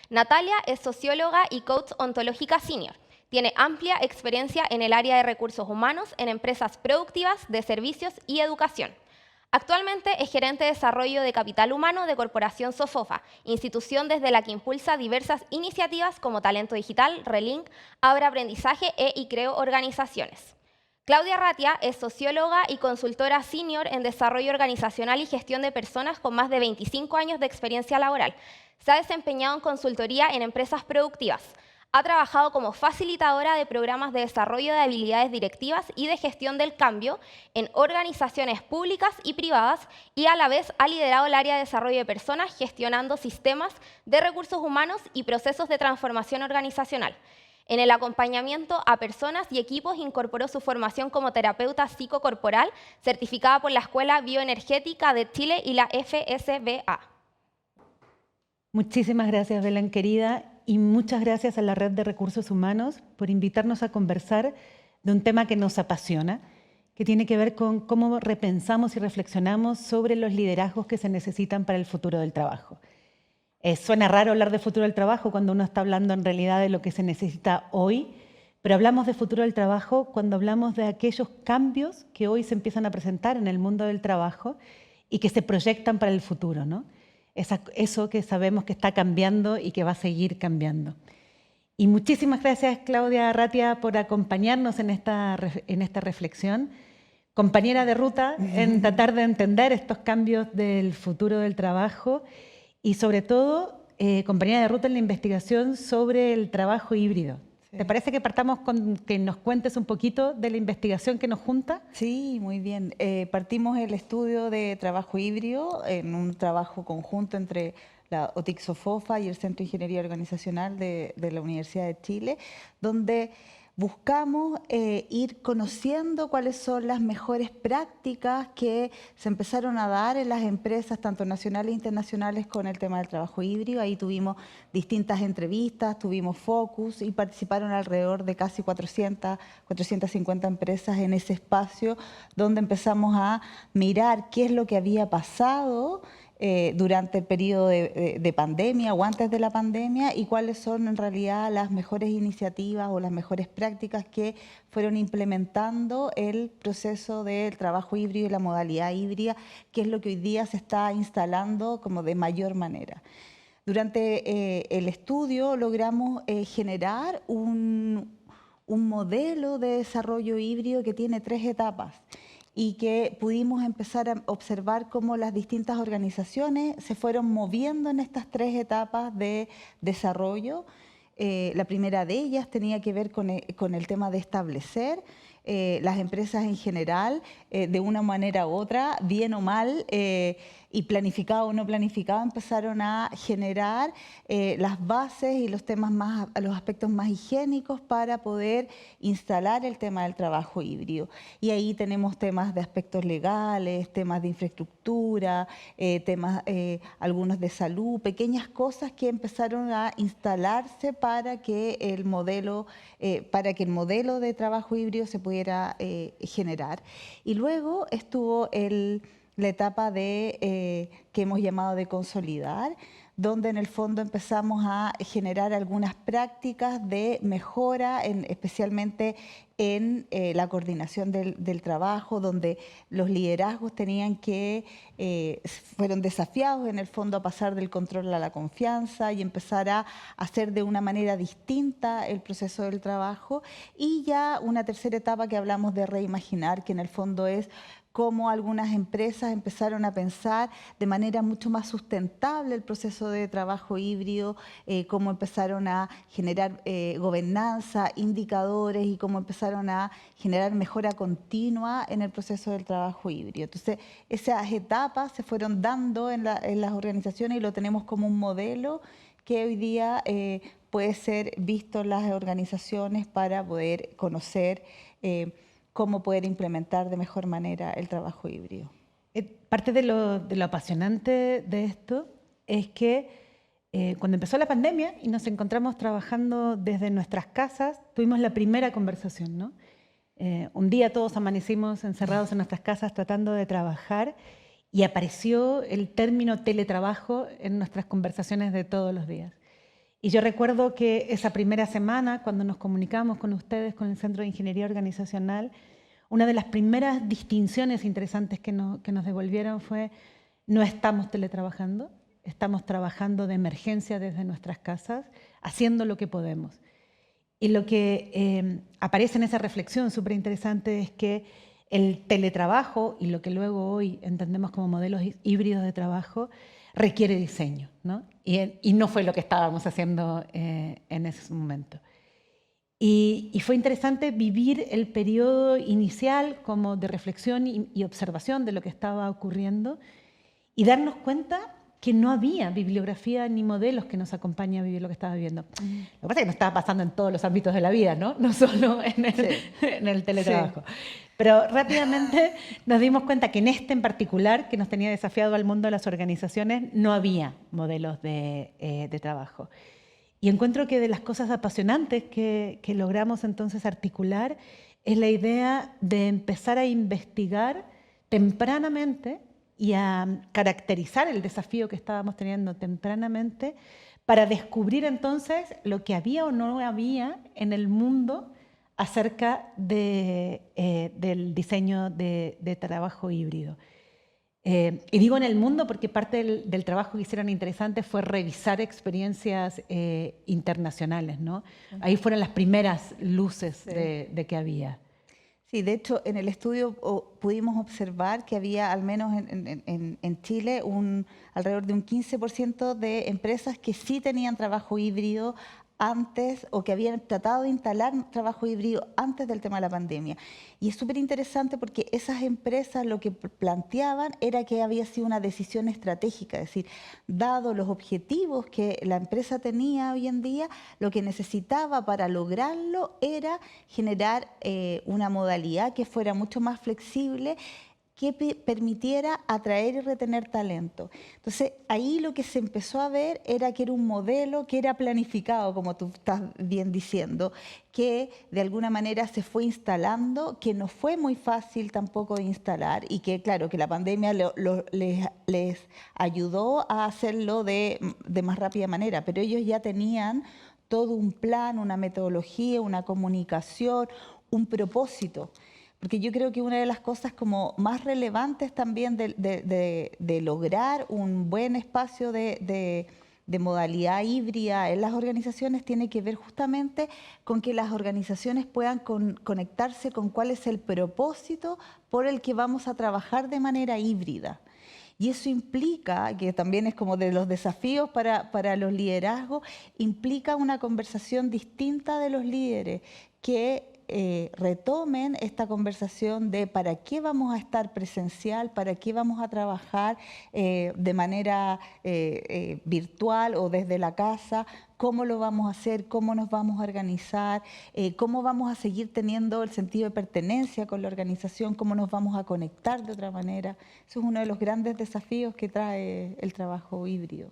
Natalia es socióloga y coach ontológica senior. Tiene amplia experiencia en el área de recursos humanos en empresas productivas, de servicios y educación. Actualmente es gerente de desarrollo de capital humano de Corporación Sofofa, institución desde la que impulsa diversas iniciativas como Talento Digital, Relink, Abra Aprendizaje e ICREO Organizaciones. Claudia Ratia es socióloga y consultora senior en desarrollo organizacional y gestión de personas con más de 25 años de experiencia laboral. Se ha desempeñado en consultoría en empresas productivas. Ha trabajado como facilitadora de programas de desarrollo de habilidades directivas y de gestión del cambio en organizaciones públicas y privadas y a la vez ha liderado el área de desarrollo de personas gestionando sistemas de recursos humanos y procesos de transformación organizacional. En el acompañamiento a personas y equipos incorporó su formación como terapeuta psicocorporal, certificada por la Escuela Bioenergética de Chile y la FSBA. Muchísimas gracias, Belén, querida, y muchas gracias a la Red de Recursos Humanos por invitarnos a conversar de un tema que nos apasiona, que tiene que ver con cómo repensamos y reflexionamos sobre los liderazgos que se necesitan para el futuro del trabajo. Suena raro hablar de futuro del trabajo cuando uno está hablando en realidad de lo que se necesita hoy, pero hablamos de futuro del trabajo cuando hablamos de aquellos cambios que hoy se empiezan a presentar en el mundo del trabajo y que se proyectan para el futuro, ¿no? Eso que sabemos que está cambiando y que va a seguir cambiando. Y muchísimas gracias, Claudia Ratia, por acompañarnos en esta reflexión. Compañera de ruta en tratar de entender estos cambios del futuro del trabajo y sobre todo, compañera de ruta en la investigación sobre el trabajo híbrido. Sí. ¿Te parece que partamos con que nos cuentes un poquito de la investigación que nos junta? Sí, muy bien. Partimos el estudio de trabajo híbrido en un trabajo conjunto entre la OTIC Sofofa y el Centro de Ingeniería Organizacional de la Universidad de Chile, donde buscamos ir conociendo cuáles son las mejores prácticas que se empezaron a dar en las empresas, tanto nacionales e internacionales, con el tema del trabajo híbrido. Ahí tuvimos distintas entrevistas, tuvimos focus y participaron alrededor de casi 450 empresas en ese espacio, donde empezamos a mirar qué es lo que había pasado durante el periodo de pandemia o antes de la pandemia y cuáles son en realidad las mejores iniciativas o las mejores prácticas que fueron implementando el proceso del trabajo híbrido y la modalidad híbrida, que es lo que hoy día se está instalando como de mayor manera. Durante el estudio logramos generar un modelo de desarrollo híbrido que tiene 3 etapas y que pudimos empezar a observar cómo las distintas organizaciones se fueron moviendo en estas 3 etapas de desarrollo. La primera de ellas tenía que ver con el tema de establecer las empresas en general, de una manera u otra, bien o mal, y planificado o no planificado, empezaron a generar las bases y los aspectos más higiénicos para poder instalar el tema del trabajo híbrido. Y ahí tenemos temas de aspectos legales, temas de infraestructura, temas algunos de salud, pequeñas cosas que empezaron a instalarse para que el modelo de trabajo híbrido se pudiera generar. Y luego estuvo la etapa que hemos llamado de consolidar, donde en el fondo empezamos a generar algunas prácticas de mejora, especialmente en la coordinación del trabajo, donde los liderazgos fueron desafiados en el fondo a pasar del control a la confianza y empezar a hacer de una manera distinta el proceso del trabajo. Y ya una tercera etapa que hablamos de reimaginar, que en el fondo es cómo algunas empresas empezaron a pensar de manera mucho más sustentable el proceso de trabajo híbrido, cómo empezaron a generar gobernanza, indicadores y cómo empezaron a generar mejora continua en el proceso del trabajo híbrido. Entonces, esas etapas se fueron dando en las organizaciones y lo tenemos como un modelo que hoy día puede ser visto en las organizaciones para poder conocer cómo poder implementar de mejor manera el trabajo híbrido. Parte de lo apasionante de esto es que cuando empezó la pandemia y nos encontramos trabajando desde nuestras casas, tuvimos la primera conversación, ¿no? Un día todos amanecimos encerrados en nuestras casas tratando de trabajar y apareció el término teletrabajo en nuestras conversaciones de todos los días. Y yo recuerdo que esa primera semana, cuando nos comunicamos con ustedes, con el Centro de Ingeniería Organizacional, una de las primeras distinciones interesantes que nos devolvieron fue: no estamos teletrabajando, estamos trabajando de emergencia desde nuestras casas, haciendo lo que podemos. Y lo que aparece en esa reflexión súper interesante es que el teletrabajo y lo que luego hoy entendemos como modelos híbridos de trabajo requiere diseño, ¿no? Y no fue lo que estábamos haciendo en ese momento. Y fue interesante vivir el periodo inicial como de reflexión y observación de lo que estaba ocurriendo y darnos cuenta que no había bibliografía ni modelos que nos acompañen a vivir lo que estaba viviendo. Lo que pasa es que nos estaba pasando en todos los ámbitos de la vida, ¿no? No solo en el teletrabajo. Sí. Pero rápidamente nos dimos cuenta que en este en particular, que nos tenía desafiado al mundo de las organizaciones, no había modelos de trabajo. Y encuentro que de las cosas apasionantes que logramos entonces articular es la idea de empezar a investigar tempranamente y a caracterizar el desafío que estábamos teniendo tempranamente para descubrir entonces lo que había o no había en el mundo acerca del diseño de trabajo híbrido. Y digo en el mundo porque parte del trabajo que hicieron interesante fue revisar experiencias internacionales, ¿no? Ahí fueron las primeras luces de que había. Sí, de hecho, en el estudio pudimos observar que había, al menos en Chile, alrededor de un 15% de empresas que sí tenían trabajo híbrido antes, o que habían tratado de instalar trabajo híbrido antes del tema de la pandemia. Y es súper interesante porque esas empresas lo que planteaban era que había sido una decisión estratégica, es decir, dado los objetivos que la empresa tenía hoy en día, lo que necesitaba para lograrlo era generar una modalidad que fuera mucho más flexible, que permitiera atraer y retener talento. Entonces, ahí lo que se empezó a ver era que era un modelo que era planificado, como tú estás bien diciendo, que de alguna manera se fue instalando, que no fue muy fácil tampoco de instalar y que, claro, que la pandemia les ayudó a hacerlo de más rápida manera, pero ellos ya tenían todo un plan, una metodología, una comunicación, un propósito. Porque yo creo que una de las cosas como más relevantes también de lograr un buen espacio de modalidad híbrida en las organizaciones tiene que ver justamente con que las organizaciones puedan conectarse con cuál es el propósito por el que vamos a trabajar de manera híbrida. Y eso implica, que también es como de los desafíos para los liderazgos, implica una conversación distinta de los líderes que retomen esta conversación de para qué vamos a estar presencial, para qué vamos a trabajar de manera virtual o desde la casa, cómo lo vamos a hacer, cómo nos vamos a organizar, cómo vamos a seguir teniendo el sentido de pertenencia con la organización, cómo nos vamos a conectar de otra manera. Eso es uno de los grandes desafíos que trae el trabajo híbrido.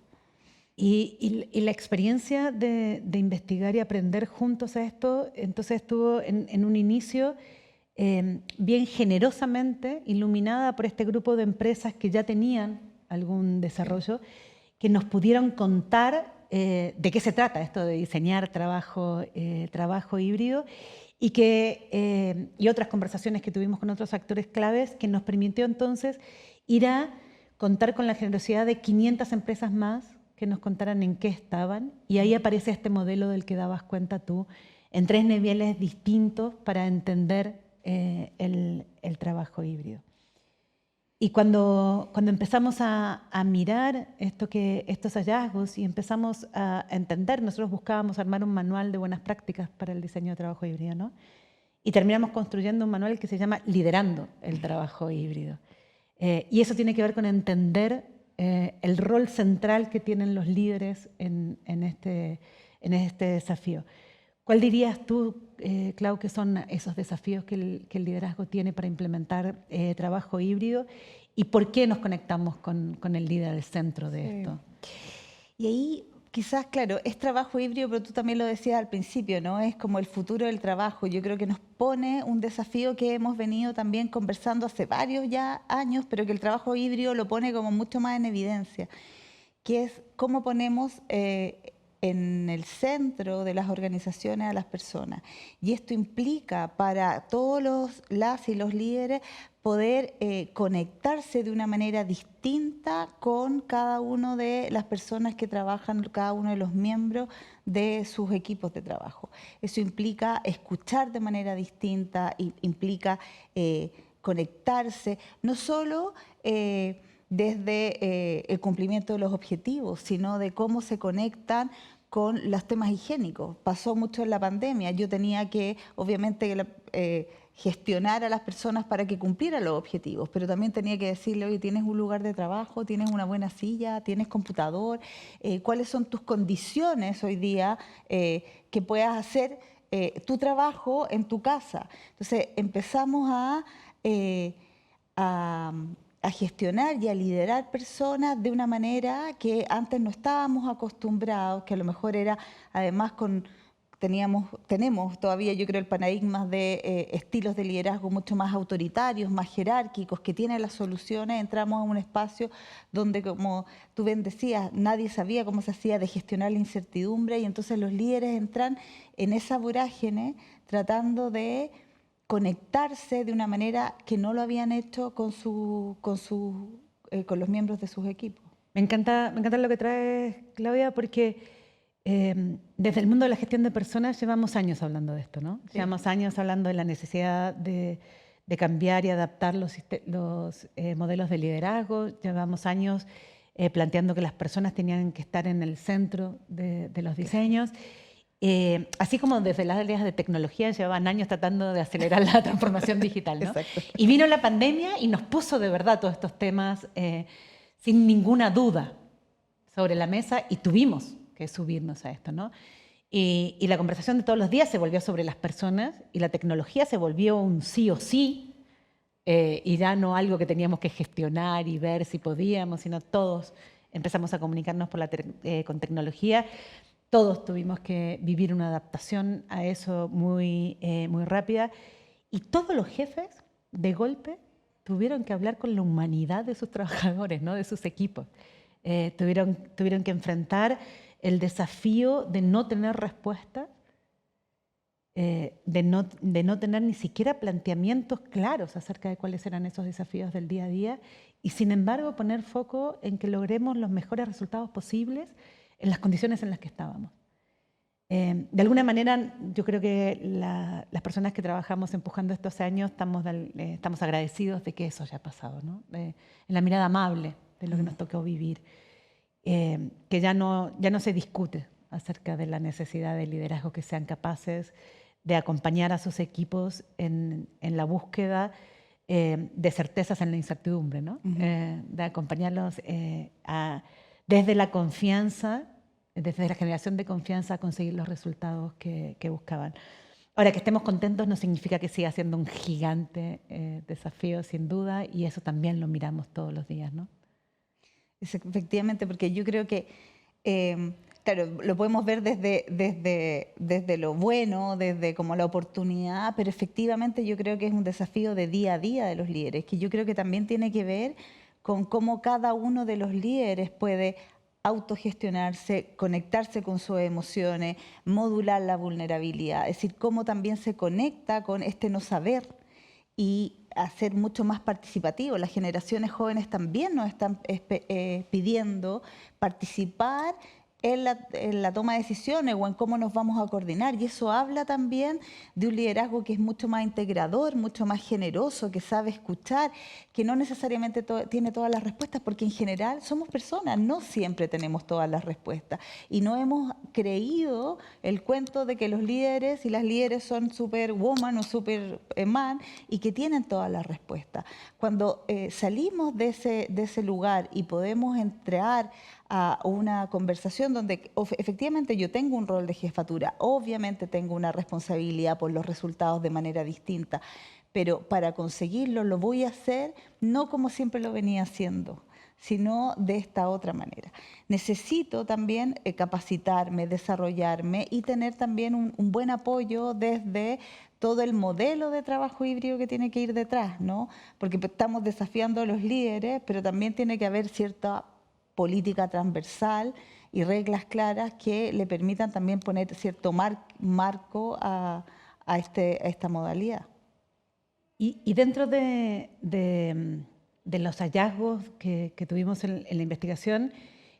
Y la experiencia de investigar y aprender juntos a esto, entonces estuvo en un inicio bien generosamente iluminada por este grupo de empresas que ya tenían algún desarrollo, que nos pudieron contar de qué se trata esto de diseñar trabajo híbrido y otras conversaciones que tuvimos con otros actores claves que nos permitió entonces ir a contar con la generosidad de 500 empresas más que nos contaran en qué estaban, y ahí aparece este modelo del que dabas cuenta tú, en 3 niveles distintos para entender el trabajo híbrido. Y cuando empezamos a mirar estos hallazgos y empezamos a entender, nosotros buscábamos armar un manual de buenas prácticas para el diseño de trabajo híbrido, ¿no? Y terminamos construyendo un manual que se llama Liderando el Trabajo Híbrido. Y eso tiene que ver con entender el rol central que tienen los líderes en este desafío. ¿Cuál dirías tú, Clau, que son esos desafíos que el liderazgo tiene para implementar trabajo híbrido y por qué nos conectamos con el líder al centro de esto? Y ahí quizás, claro, es trabajo híbrido, pero tú también lo decías al principio, ¿no? Es como el futuro del trabajo. Yo creo que nos pone un desafío que hemos venido también conversando hace varios ya años, pero que el trabajo híbrido lo pone como mucho más en evidencia, que es cómo ponemos en el centro de las organizaciones a las personas. Y esto implica para todos las y los líderes poder conectarse de una manera distinta con cada una de las personas que trabajan, cada uno de los miembros de sus equipos de trabajo. Eso implica escuchar de manera distinta, implica conectarse, no solo desde el cumplimiento de los objetivos, sino de cómo se conectan con los temas higiénicos. Pasó mucho en la pandemia. Yo tenía que, obviamente, gestionar a las personas para que cumplieran los objetivos, pero también tenía que decirle, oye, ¿tienes un lugar de trabajo? ¿Tienes una buena silla? ¿Tienes computador? ¿Cuáles son tus condiciones hoy día que puedas hacer tu trabajo en tu casa? Entonces empezamos a gestionar y a liderar personas de una manera que antes no estábamos acostumbrados, que a lo mejor era además tenemos todavía, yo creo, el paradigma de estilos de liderazgo mucho más autoritarios, más jerárquicos, que tienen las soluciones. Entramos a un espacio donde, como tú bien decías, nadie sabía cómo se hacía de gestionar la incertidumbre, y entonces los líderes entran en esa vorágine tratando de conectarse de una manera que no lo habían hecho con los miembros de sus equipos. Me encanta lo que traes, Claudia, porque desde el mundo de la gestión de personas llevamos años hablando de esto, ¿no? Sí. Llevamos años hablando de la necesidad de cambiar y adaptar los modelos de liderazgo. Llevamos años planteando que las personas tenían que estar en el centro de los diseños. Así como desde las áreas de tecnología llevaban años tratando de acelerar la transformación digital, ¿no? Exacto. Y vino la pandemia y nos puso de verdad todos estos temas sin ninguna duda sobre la mesa, y tuvimos que subirnos a esto, ¿no? Y la conversación de todos los días se volvió sobre las personas, y la tecnología se volvió un sí o sí, y ya no algo que teníamos que gestionar y ver si podíamos, sino todos empezamos a comunicarnos con tecnología. Todos tuvimos que vivir una adaptación a eso muy rápida, y todos los jefes de golpe tuvieron que hablar con la humanidad de sus trabajadores, ¿no? De sus equipos. Tuvieron que enfrentar el desafío de no tener respuestas, de no tener ni siquiera planteamientos claros acerca de cuáles eran esos desafíos del día a día, y sin embargo poner foco en que logremos los mejores resultados posibles en las condiciones en las que estábamos. De alguna manera, yo creo que las personas que trabajamos empujando estos años estamos agradecidos de que eso haya pasado, ¿no? En la mirada amable de lo que nos tocó vivir. Que ya no se discute acerca de la necesidad de liderazgo, que sean capaces de acompañar a sus equipos en la búsqueda de certezas en la incertidumbre, ¿no? De acompañarlos desde la confianza, desde la generación de confianza, a conseguir los resultados que buscaban. Ahora, que estemos contentos no significa que siga siendo un gigante desafío, sin duda, y eso también lo miramos todos los días, ¿no? Efectivamente, porque yo creo que, claro, lo podemos ver desde lo bueno, desde como la oportunidad, pero efectivamente yo creo que es un desafío de día a día de los líderes, que yo creo que también tiene que ver con cómo cada uno de los líderes puede autogestionarse, conectarse con sus emociones, modular la vulnerabilidad, es decir, cómo también se conecta con este no saber y hacer mucho más participativo. Las generaciones jóvenes también nos están pidiendo participar en la toma de decisiones o en cómo nos vamos a coordinar, y eso habla también de un liderazgo que es mucho más integrador, mucho más generoso, que sabe escuchar, que no necesariamente tiene todas las respuestas, porque en general somos personas, no siempre tenemos todas las respuestas, y no hemos creído el cuento de que los líderes y las líderes son superwoman o superman y que tienen todas las respuestas. Cuando salimos de ese lugar y podemos entrar a una conversación donde efectivamente yo tengo un rol de jefatura, obviamente tengo una responsabilidad por los resultados de manera distinta, pero para conseguirlo lo voy a hacer no como siempre lo venía haciendo, sino de esta otra manera. Necesito también capacitarme, desarrollarme y tener también un buen apoyo desde todo el modelo de trabajo híbrido que tiene que ir detrás, ¿no? Porque estamos desafiando a los líderes, pero también tiene que haber cierta política transversal y reglas claras que le permitan también poner cierto marco a esta modalidad. Y dentro de los hallazgos que tuvimos en la investigación,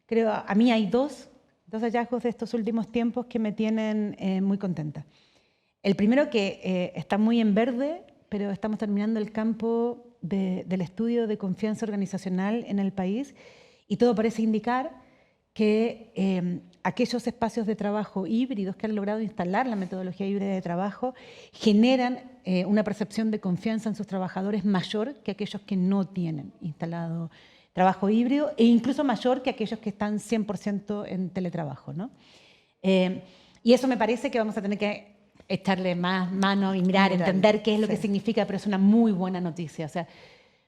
creo, a mí hay dos hallazgos de estos últimos tiempos que me tienen muy contenta. El primero que está muy en verde, pero estamos terminando el campo del estudio de confianza organizacional en el país y todo parece indicar que aquellos espacios de trabajo híbridos que han logrado instalar la metodología híbrida de trabajo generan una percepción de confianza en sus trabajadores mayor que aquellos que no tienen instalado trabajo híbrido e incluso mayor que aquellos que están 100% en teletrabajo, ¿no? Y eso me parece que vamos a tener que echarle más mano y mirar, entender qué es lo que significa, pero es una muy buena noticia. O sea,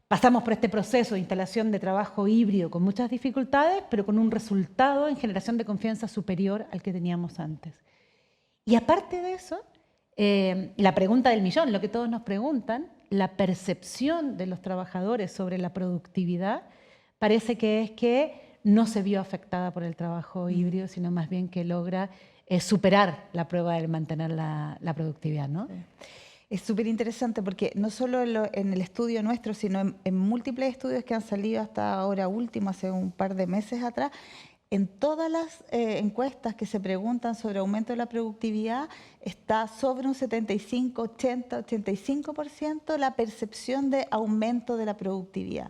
pasamos por este proceso de instalación de trabajo híbrido con muchas dificultades, pero con un resultado en generación de confianza superior al que teníamos antes. Y aparte de eso, la pregunta del millón, lo que todos nos preguntan, la percepción de los trabajadores sobre la productividad parece que es que no se vio afectada por el trabajo híbrido, sino más bien que logra superar la prueba de mantener la productividad, ¿no? Sí. Es súper interesante porque no solo en el estudio nuestro, sino en múltiples estudios que han salido hasta ahora último, hace un par de meses atrás, en todas las encuestas que se preguntan sobre aumento de la productividad, está sobre un 75, 80, 85% la percepción de aumento de la productividad.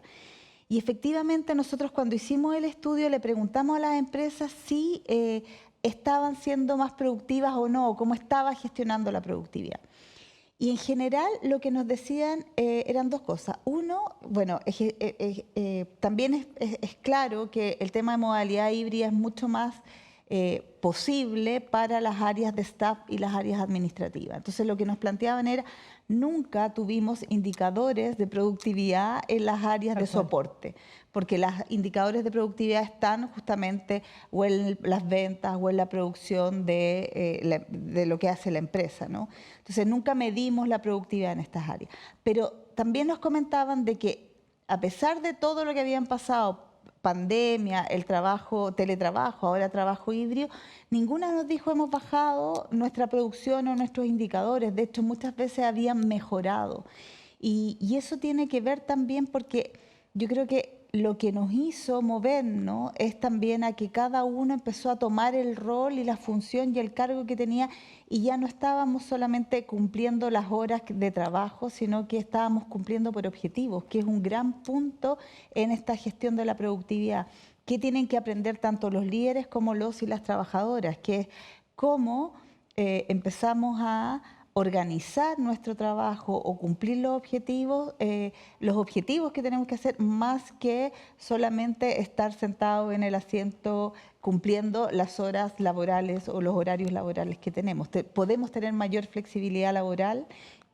Y efectivamente nosotros cuando hicimos el estudio le preguntamos a las empresas si estaban siendo más productivas o no, o cómo estaba gestionando la productividad. Y en general lo que nos decían eran dos cosas. Uno, bueno, también es claro que el tema de modalidad híbrida es mucho más posible para las áreas de staff y las áreas administrativas. Entonces lo que nos planteaban era, nunca tuvimos indicadores de productividad en las áreas de soporte, porque los indicadores de productividad están justamente o en las ventas o en la producción de lo que hace la empresa, ¿no? Entonces nunca medimos la productividad en estas áreas. Pero también nos comentaban de que a pesar de todo lo que habían pasado, pandemia, el teletrabajo, ahora trabajo híbrido, ninguna nos dijo hemos bajado nuestra producción o nuestros indicadores. De hecho, muchas veces habían mejorado. Y eso tiene que ver también porque yo creo que lo que nos hizo movernos es también a que cada uno empezó a tomar el rol y la función y el cargo que tenía y ya no estábamos solamente cumpliendo las horas de trabajo, sino que estábamos cumpliendo por objetivos, que es un gran punto en esta gestión de la productividad, que tienen que aprender tanto los líderes como los y las trabajadoras, que es cómo empezamos a organizar nuestro trabajo o cumplir los objetivos que tenemos que hacer, más que solamente estar sentado en el asiento cumpliendo las horas laborales o los horarios laborales que tenemos. Podemos tener mayor flexibilidad laboral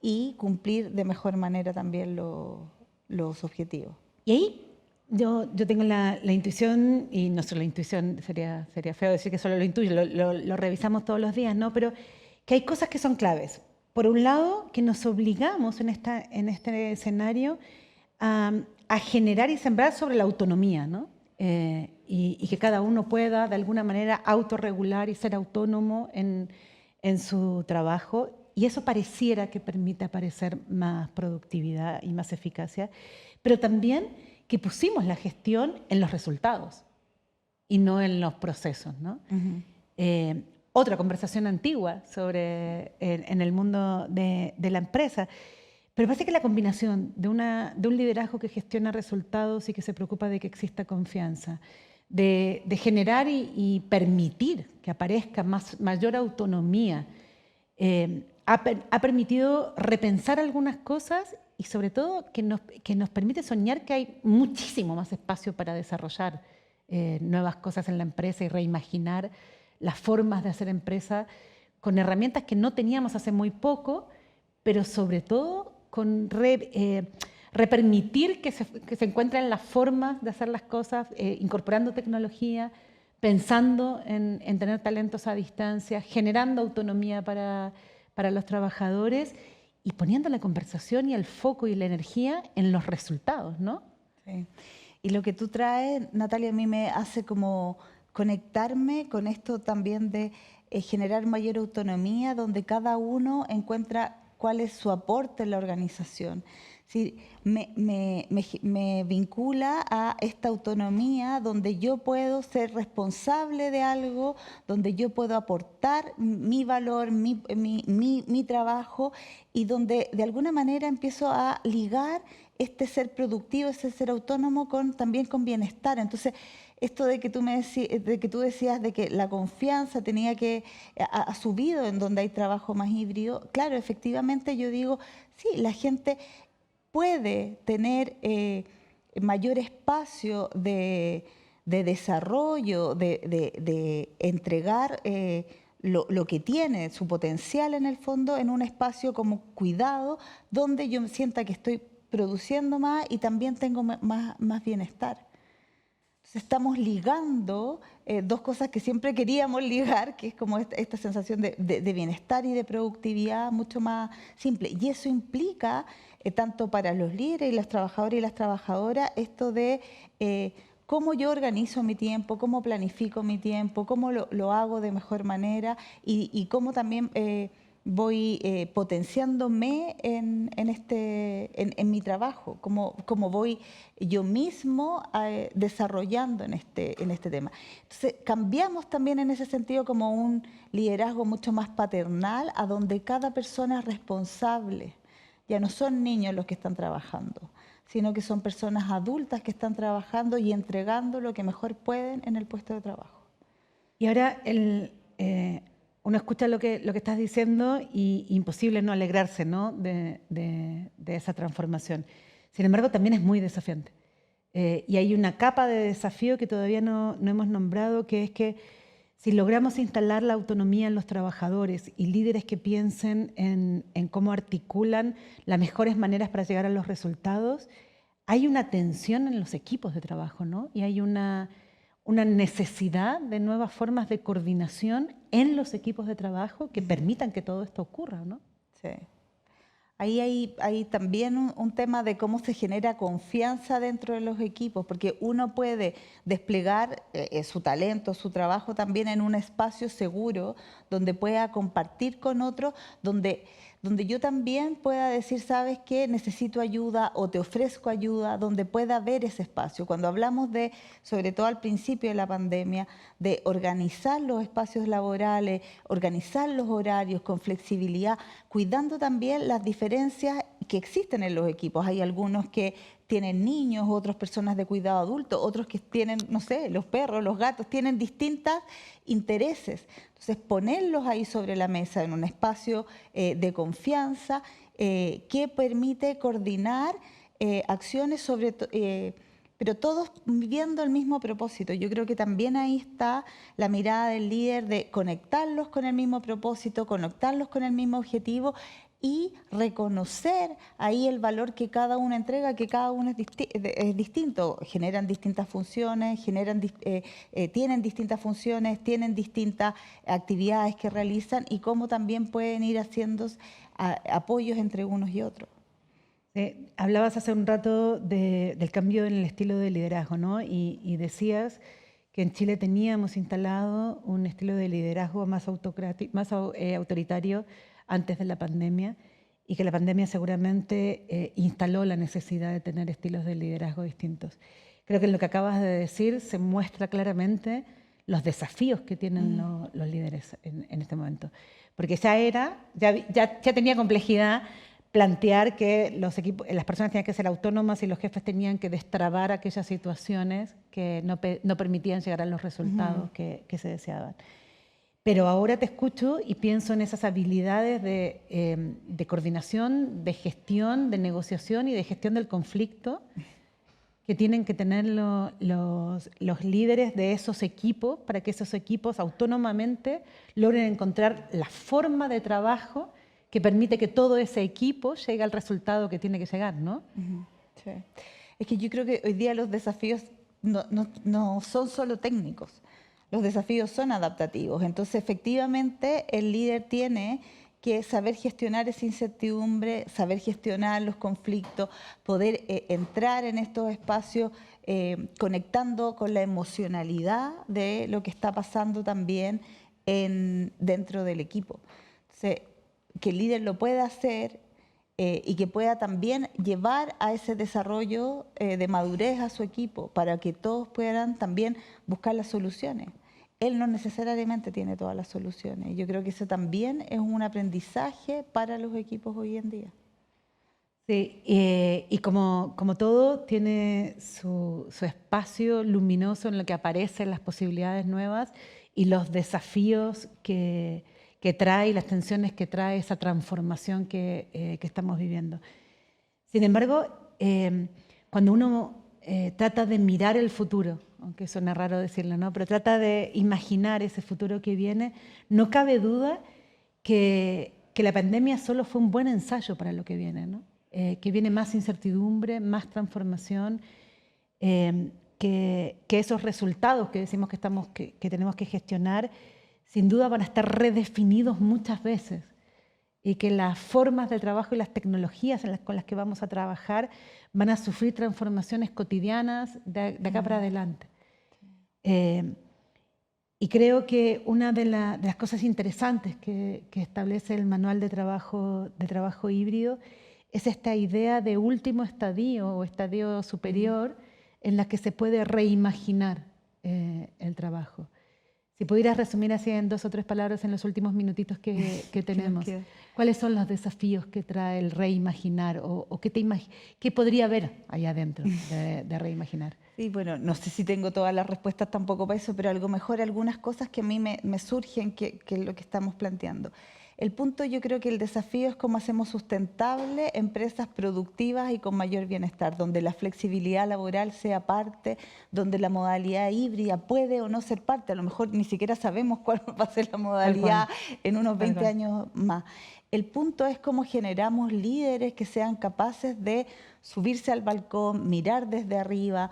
y cumplir de mejor manera también los objetivos. Y ahí yo tengo la intuición, y no solo la intuición, sería feo decir que solo lo intuyo, lo revisamos todos los días, ¿no? Pero que hay cosas que son claves. Por un lado, que nos obligamos en este escenario a generar y sembrar sobre la autonomía, ¿no? Y que cada uno pueda, de alguna manera, autorregular y ser autónomo en su trabajo. Y eso pareciera que permite aparecer más productividad y más eficacia, pero también que pusimos la gestión en los resultados y no en los procesos, ¿no? Otra conversación antigua en el mundo de la empresa. Pero parece que la combinación de un liderazgo que gestiona resultados y que se preocupa de que exista confianza, de generar y permitir que aparezca mayor autonomía, ha permitido repensar algunas cosas y sobre todo que nos permite soñar que hay muchísimo más espacio para desarrollar nuevas cosas en la empresa y reimaginar las formas de hacer empresa con herramientas que no teníamos hace muy poco, pero sobre todo con repermitir que se encuentren las formas de hacer las cosas, incorporando tecnología, pensando en tener talentos a distancia, generando autonomía para los trabajadores y poniendo la conversación y el foco y la energía en los resultados, ¿no? Sí. Y lo que tú traes, Natalia, a mí me hace como conectarme con esto también de generar mayor autonomía, donde cada uno encuentra cuál es su aporte en la organización. Sí, me vincula a esta autonomía donde yo puedo ser responsable de algo, donde yo puedo aportar mi valor, mi trabajo, y donde de alguna manera empiezo a ligar este ser productivo, ese ser autónomo también con bienestar. Entonces, esto de que tú decías de que la confianza ha subido en donde hay trabajo más híbrido, claro, efectivamente yo digo, sí, la gente puede tener mayor espacio de desarrollo, de entregar lo que tiene, su potencial en el fondo, en un espacio como cuidado, donde yo me sienta que estoy produciendo más y también tengo más bienestar. Entonces estamos ligando dos cosas que siempre queríamos ligar, que es como esta sensación de bienestar y de productividad mucho más simple. Y eso implica, tanto para los líderes y los trabajadores y las trabajadoras, esto de cómo yo organizo mi tiempo, cómo planifico mi tiempo, cómo lo hago de mejor manera y cómo también voy potenciándome en mi trabajo, cómo voy yo mismo desarrollando en este tema. Entonces, cambiamos también en ese sentido como un liderazgo mucho más paternal, a donde cada persona es responsable. Ya no son niños los que están trabajando, sino que son personas adultas que están trabajando y entregando lo que mejor pueden en el puesto de trabajo. Y ahora uno escucha lo que estás diciendo y imposible no alegrarse, ¿no? de esa transformación. Sin embargo, también es muy desafiante. Y hay una capa de desafío que todavía no hemos nombrado, que es que si logramos instalar la autonomía en los trabajadores y líderes que piensen en cómo articulan las mejores maneras para llegar a los resultados, hay una tensión en los equipos de trabajo, ¿no? Y hay una necesidad de nuevas formas de coordinación en los equipos de trabajo que permitan que todo esto ocurra, ¿no? Sí. Ahí hay también un tema de cómo se genera confianza dentro de los equipos, porque uno puede desplegar su talento, su trabajo también en un espacio seguro, donde pueda compartir con otros, donde yo también pueda decir, ¿sabes qué? Necesito ayuda o te ofrezco ayuda, donde pueda haber ese espacio. Cuando hablamos sobre todo al principio de la pandemia, de organizar los espacios laborales, organizar los horarios con flexibilidad, cuidando también las diferencias que existen en los equipos. Hay algunos que tienen niños, otras personas de cuidado adulto, otros que tienen, no sé, los perros, los gatos, tienen distintos intereses. Entonces, ponerlos ahí sobre la mesa en un espacio de confianza que permite coordinar acciones pero todos viendo el mismo propósito. Yo creo que también ahí está la mirada del líder de conectarlos con el mismo propósito, conectarlos con el mismo objetivo y reconocer ahí el valor que cada uno entrega, que cada uno es distinto. Generan distintas funciones, tienen distintas funciones, tienen distintas actividades que realizan y cómo también pueden ir haciendo apoyos entre unos y otros. Hablabas hace un rato del cambio en el estilo de liderazgo, ¿no? Y decías que en Chile teníamos instalado un estilo de liderazgo más autoritario antes de la pandemia y que la pandemia seguramente instaló la necesidad de tener estilos de liderazgo distintos. Creo que en lo que acabas de decir se muestra claramente los desafíos que tienen los líderes en este momento. Porque ya tenía complejidad plantear que las personas tenían que ser autónomas y los jefes tenían que destrabar aquellas situaciones que no permitían llegar a los resultados que se deseaban. Pero ahora te escucho y pienso en esas habilidades de coordinación, de gestión, de negociación y de gestión del conflicto que tienen que tener los líderes de esos equipos para que esos equipos autónomamente logren encontrar la forma de trabajo que permite que todo ese equipo llegue al resultado que tiene que llegar, ¿no? Sí. Es que yo creo que hoy día los desafíos no son solo técnicos, los desafíos son adaptativos. Entonces, efectivamente, el líder tiene que saber gestionar esa incertidumbre, saber gestionar los conflictos, poder entrar en estos espacios conectando con la emocionalidad de lo que está pasando también dentro del equipo. Entonces, que el líder lo pueda hacer y que pueda también llevar a ese desarrollo de madurez a su equipo para que todos puedan también buscar las soluciones. Él no necesariamente tiene todas las soluciones. Yo creo que eso también es un aprendizaje para los equipos hoy en día. Sí, y como todo tiene su espacio luminoso en lo que aparecen las posibilidades nuevas y los desafíos que trae, las tensiones que trae esa transformación que estamos viviendo. Sin embargo, cuando uno trata de mirar el futuro, aunque suena raro decirlo, ¿no? Pero trata de imaginar ese futuro que viene, no cabe duda que la pandemia solo fue un buen ensayo para lo que viene, ¿no? Que viene más incertidumbre, más transformación, que esos resultados que decimos que tenemos que gestionar, sin duda van a estar redefinidos muchas veces y que las formas de trabajo y las tecnologías con las que vamos a trabajar van a sufrir transformaciones cotidianas de acá para adelante. Y creo que una de las cosas interesantes que establece el manual de trabajo híbrido es esta idea de último estadio o estadio superior en la que se puede reimaginar el trabajo. Si pudieras resumir así en 2 o 3 palabras en los últimos minutitos que tenemos, ¿cuáles son los desafíos que trae el reimaginar o qué podría haber allá adentro de reimaginar? Sí, bueno, no sé si tengo todas las respuestas tampoco para eso, pero algo mejor, algunas cosas que a mí me surgen que es lo que estamos planteando. El punto, yo creo que el desafío es cómo hacemos sustentable empresas productivas y con mayor bienestar, donde la flexibilidad laboral sea parte, donde la modalidad híbrida puede o no ser parte. A lo mejor ni siquiera sabemos cuál va a ser la modalidad en unos 20 años más. El punto es cómo generamos líderes que sean capaces de subirse al balcón, mirar desde arriba,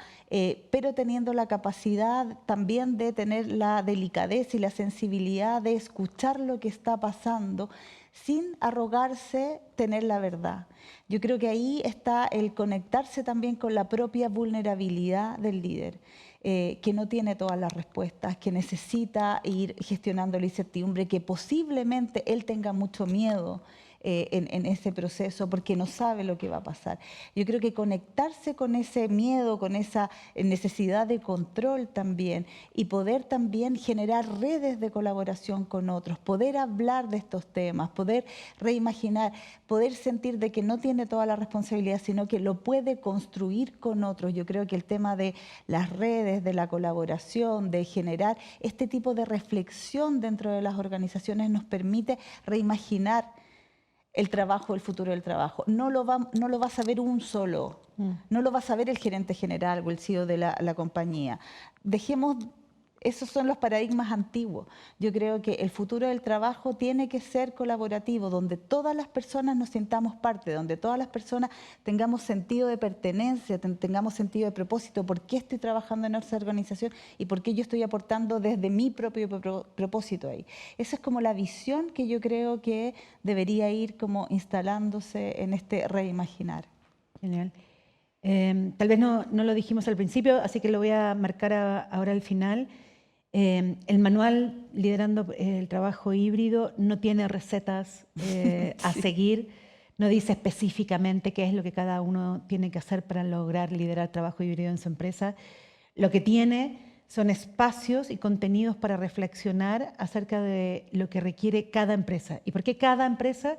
pero teniendo la capacidad también de tener la delicadeza y la sensibilidad de escuchar lo que está pasando sin arrogarse tener la verdad. Yo creo que ahí está el conectarse también con la propia vulnerabilidad del líder. Que no tiene todas las respuestas, que necesita ir gestionando la incertidumbre, que posiblemente él tenga mucho miedo en ese proceso porque no sabe lo que va a pasar. Yo creo que conectarse con ese miedo, con esa necesidad de control también y poder también generar redes de colaboración con otros, poder hablar de estos temas, poder reimaginar, poder sentir de que no tiene toda la responsabilidad, sino que lo puede construir con otros. Yo creo que el tema de las redes, de la colaboración, de generar este tipo de reflexión dentro de las organizaciones nos permite reimaginar el trabajo, el futuro del trabajo. No lo va a saber un solo, no lo va a saber el gerente general o el CEO de la compañía. Esos son los paradigmas antiguos. Yo creo que el futuro del trabajo tiene que ser colaborativo, donde todas las personas nos sintamos parte, donde todas las personas tengamos sentido de pertenencia, tengamos sentido de propósito, por qué estoy trabajando en esa organización y por qué yo estoy aportando desde mi propio propósito ahí. Esa es como la visión que yo creo que debería ir como instalándose en este reimaginar. Genial. Tal vez no lo dijimos al principio, así que lo voy a marcar ahora al final. El manual Liderando el Trabajo Híbrido no tiene recetas a seguir, no dice específicamente qué es lo que cada uno tiene que hacer para lograr liderar trabajo híbrido en su empresa. Lo que tiene son espacios y contenidos para reflexionar acerca de lo que requiere cada empresa. ¿Y por qué cada empresa?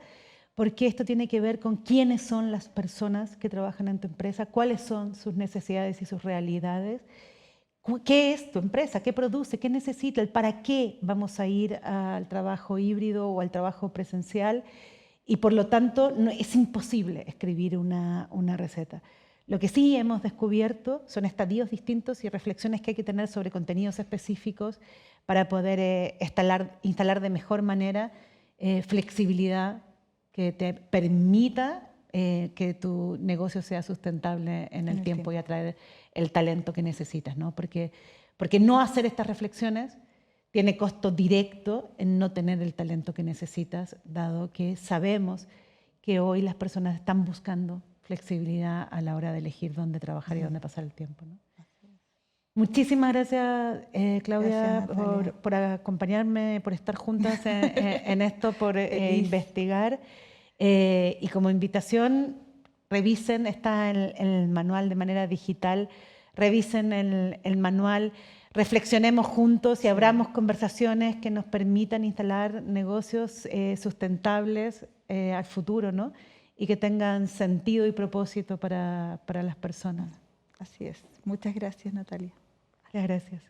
Porque esto tiene que ver con quiénes son las personas que trabajan en tu empresa, cuáles son sus necesidades y sus realidades. ¿Qué es tu empresa? ¿Qué produce? ¿Qué necesita? ¿El para qué vamos a ir al trabajo híbrido o al trabajo presencial? Y por lo tanto es imposible escribir una receta. Lo que sí hemos descubierto son estadios distintos y reflexiones que hay que tener sobre contenidos específicos para poder instalar de mejor manera flexibilidad que te permita que tu negocio sea sustentable en el tiempo y atraer el talento que necesitas, ¿no? Porque no hacer estas reflexiones tiene costo directo en no tener el talento que necesitas, dado que sabemos que hoy las personas están buscando flexibilidad a la hora de elegir dónde trabajar y dónde pasar el tiempo, ¿no? Muchísimas gracias, Claudia, Gracias, por acompañarme, por estar juntas en esto, por investigar. Y como invitación, revisen, está en el manual de manera digital, revisen el manual, reflexionemos juntos y abramos conversaciones que nos permitan instalar negocios sustentables al futuro, ¿no? Y que tengan sentido y propósito para las personas. Así es. Muchas gracias, Natalia. Muchas gracias.